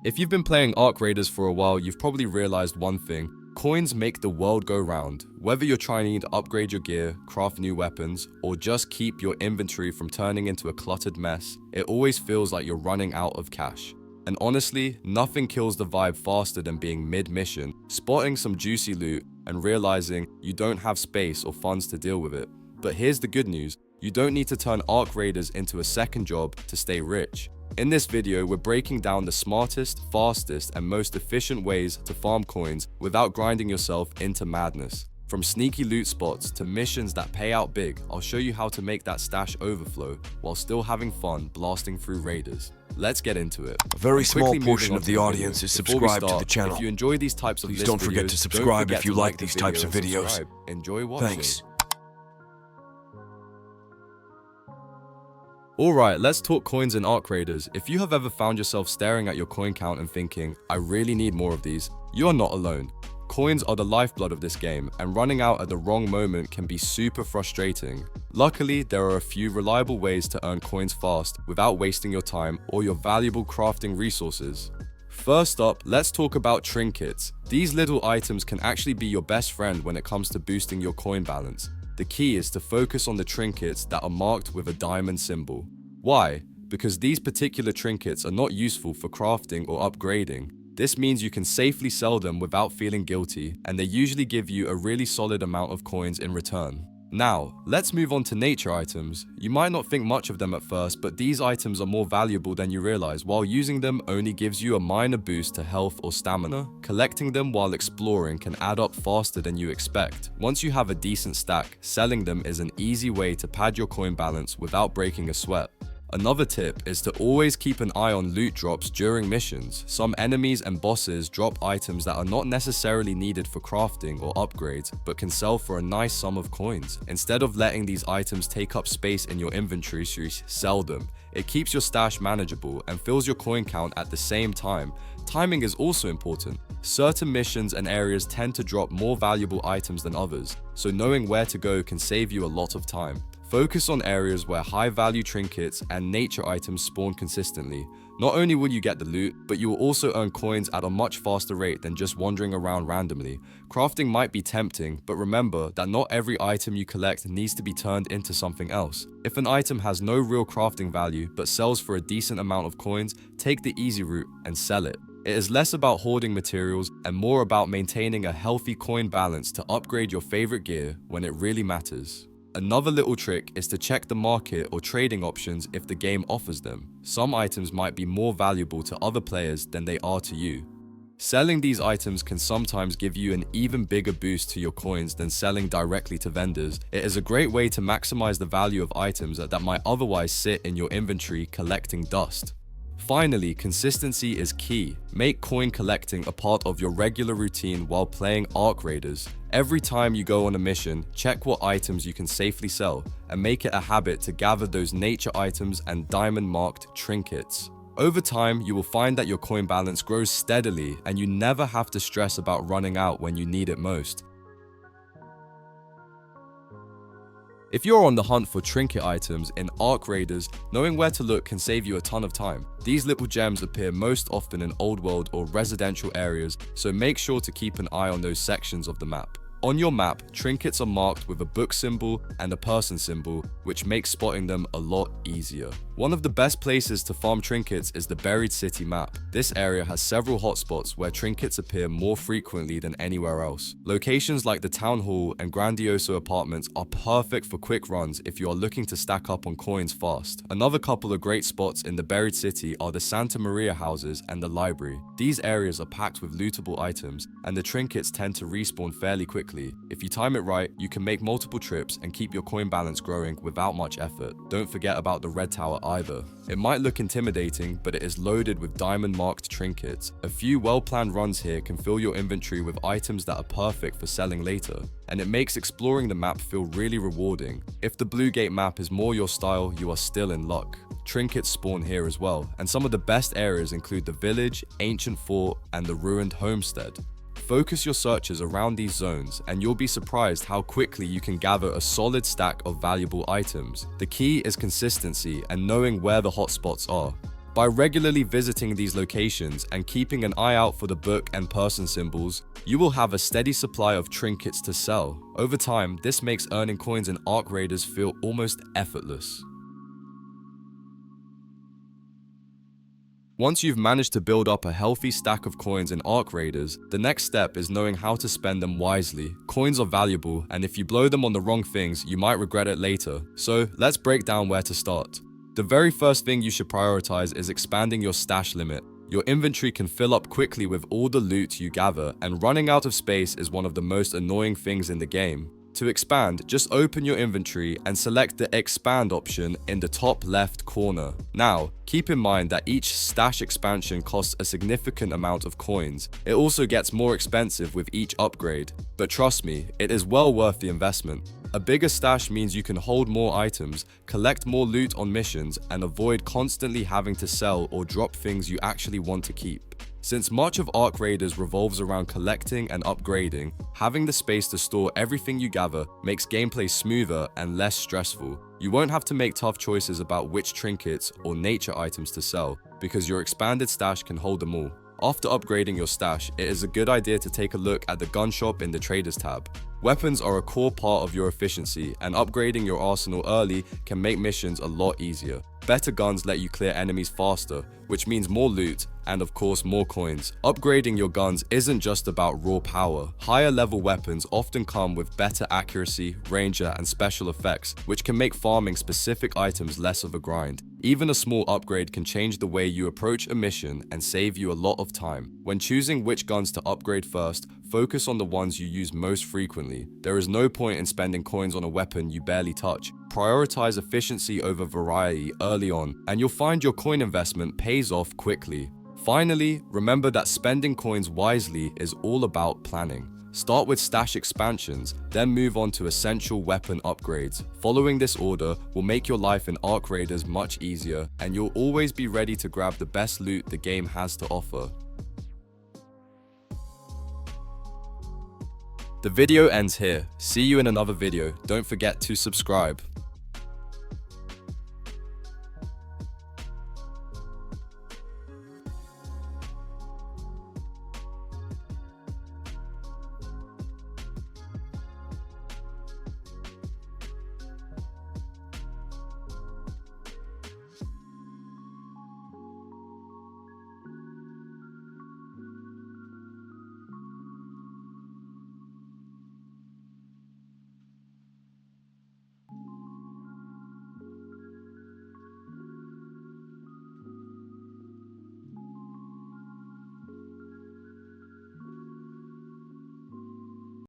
If you've been playing Arc Raiders for a while, you've probably realized one thing. Coins make the world go round. Whether you're trying to upgrade your gear, craft new weapons, or just keep your inventory from turning into a cluttered mess, it always feels like you're running out of cash. And honestly, nothing kills the vibe faster than being mid-mission, spotting some juicy loot, and realizing you don't have space or funds to deal with it. But here's the good news, you don't need to turn Arc Raiders into a second job to stay rich. In this video, we're breaking down the smartest, fastest, and most efficient ways to farm coins without grinding yourself into madness. From sneaky loot spots to missions that pay out big, I'll show you how to make that stash overflow while still having fun blasting through raiders. Let's get into it. A very small Quickly portion moving of on the to audience is video, before we subscribed to start, the channel. If you enjoy these types of Please list don't forget videos, to subscribe don't if you forget to like the these types of video and videos. subscribe. Enjoy watching. Thanks. Alright, let's talk coins and Arc Raiders. If you have ever found yourself staring at your coin count and thinking, I really need more of these, you are not alone. Coins are the lifeblood of this game, and running out at the wrong moment can be super frustrating. Luckily, there are a few reliable ways to earn coins fast without wasting your time or your valuable crafting resources. First up, let's talk about trinkets. These little items can actually be your best friend when it comes to boosting your coin balance. The key is to focus on the trinkets that are marked with a diamond symbol. Why? Because these particular trinkets are not useful for crafting or upgrading. This means you can safely sell them without feeling guilty, and they usually give you a really solid amount of coins in return. Now, let's move on to nature items. You might not think much of them at first, but these items are more valuable than you realize, while using them only gives you a minor boost to health or stamina. Collecting them while exploring can add up faster than you expect. Once you have a decent stack, selling them is an easy way to pad your coin balance without breaking a sweat. Another tip is to always keep an eye on loot drops during missions. Some enemies and bosses drop items that are not necessarily needed for crafting or upgrades, but can sell for a nice sum of coins. Instead of letting these items take up space in your inventory, sell them. It keeps your stash manageable and fills your coin count at the same time. Timing is also important. Certain missions and areas tend to drop more valuable items than others, so knowing where to go can save you a lot of time. Focus on areas where high-value trinkets and nature items spawn consistently. Not only will you get the loot, but you will also earn coins at a much faster rate than just wandering around randomly. Crafting might be tempting, but remember that not every item you collect needs to be turned into something else. If an item has no real crafting value, but sells for a decent amount of coins, take the easy route and sell it. It is less about hoarding materials and more about maintaining a healthy coin balance to upgrade your favorite gear when it really matters. Another little trick is to check the market or trading options if the game offers them. Some items might be more valuable to other players than they are to you. Selling these items can sometimes give you an even bigger boost to your coins than selling directly to vendors. It is a great way to maximize the value of items that might otherwise sit in your inventory collecting dust. Finally, consistency is key. Make coin collecting a part of your regular routine while playing Arc Raiders. Every time you go on a mission, check what items you can safely sell, and make it a habit to gather those nature items and diamond-marked trinkets. Over time, you will find that your coin balance grows steadily, and you never have to stress about running out when you need it most. If you're on the hunt for trinket items in Arc Raiders, knowing where to look can save you a ton of time. These little gems appear most often in old world or residential areas, so make sure to keep an eye on those sections of the map. On your map, trinkets are marked with a book symbol and a person symbol, which makes spotting them a lot easier. One of the best places to farm trinkets is the Buried City map. This area has several hotspots where trinkets appear more frequently than anywhere else. Locations like the Town Hall and Grandioso apartments are perfect for quick runs if you are looking to stack up on coins fast. Another couple of great spots in the Buried City are the Santa Maria houses and the library. These areas are packed with lootable items, and the trinkets tend to respawn fairly quickly. If you time it right, you can make multiple trips and keep your coin balance growing without much effort. Don't forget about the Red Tower either. It might look intimidating, but it is loaded with diamond-marked trinkets. A few well-planned runs here can fill your inventory with items that are perfect for selling later, and it makes exploring the map feel really rewarding. If the Blue Gate map is more your style, you are still in luck. Trinkets spawn here as well, and some of the best areas include the village, ancient fort, and the ruined homestead. Focus your searches around these zones, and you'll be surprised how quickly you can gather a solid stack of valuable items. The key is consistency and knowing where the hotspots are. By regularly visiting these locations and keeping an eye out for the book and person symbols, you will have a steady supply of trinkets to sell. Over time, this makes earning coins in Arc Raiders feel almost effortless. Once you've managed to build up a healthy stack of coins in Arc Raiders, the next step is knowing how to spend them wisely. Coins are valuable, and if you blow them on the wrong things, you might regret it later. So let's break down where to start. The very first thing you should prioritize is expanding your stash limit. Your inventory can fill up quickly with all the loot you gather, and running out of space is one of the most annoying things in the game. To expand, just open your inventory and select the expand option in the top left corner. Now, keep in mind that each stash expansion costs a significant amount of coins. It also gets more expensive with each upgrade, but trust me, it is well worth the investment. A bigger stash means you can hold more items, collect more loot on missions, and avoid constantly having to sell or drop things you actually want to keep. Since much of Arc Raiders revolves around collecting and upgrading, having the space to store everything you gather makes gameplay smoother and less stressful. You won't have to make tough choices about which trinkets or nature items to sell, because your expanded stash can hold them all. After upgrading your stash, it is a good idea to take a look at the gun shop in the Traders tab. Weapons are a core part of your efficiency, and upgrading your arsenal early can make missions a lot easier. Better guns let you clear enemies faster, which means more loot and of course more coins. Upgrading your guns isn't just about raw power. Higher level weapons often come with better accuracy, ranger, and special effects, which can make farming specific items less of a grind. Even a small upgrade can change the way you approach a mission and save you a lot of time. When choosing which guns to upgrade first, focus on the ones you use most frequently. There is no point in spending coins on a weapon you barely touch. Prioritize efficiency over variety early on, and you'll find your coin investment pays off quickly. Finally, remember that spending coins wisely is all about planning. Start with stash expansions, then move on to essential weapon upgrades. Following this order will make your life in Arc Raiders much easier, and you'll always be ready to grab the best loot the game has to offer. The video ends here. See you in another video. Don't forget to subscribe.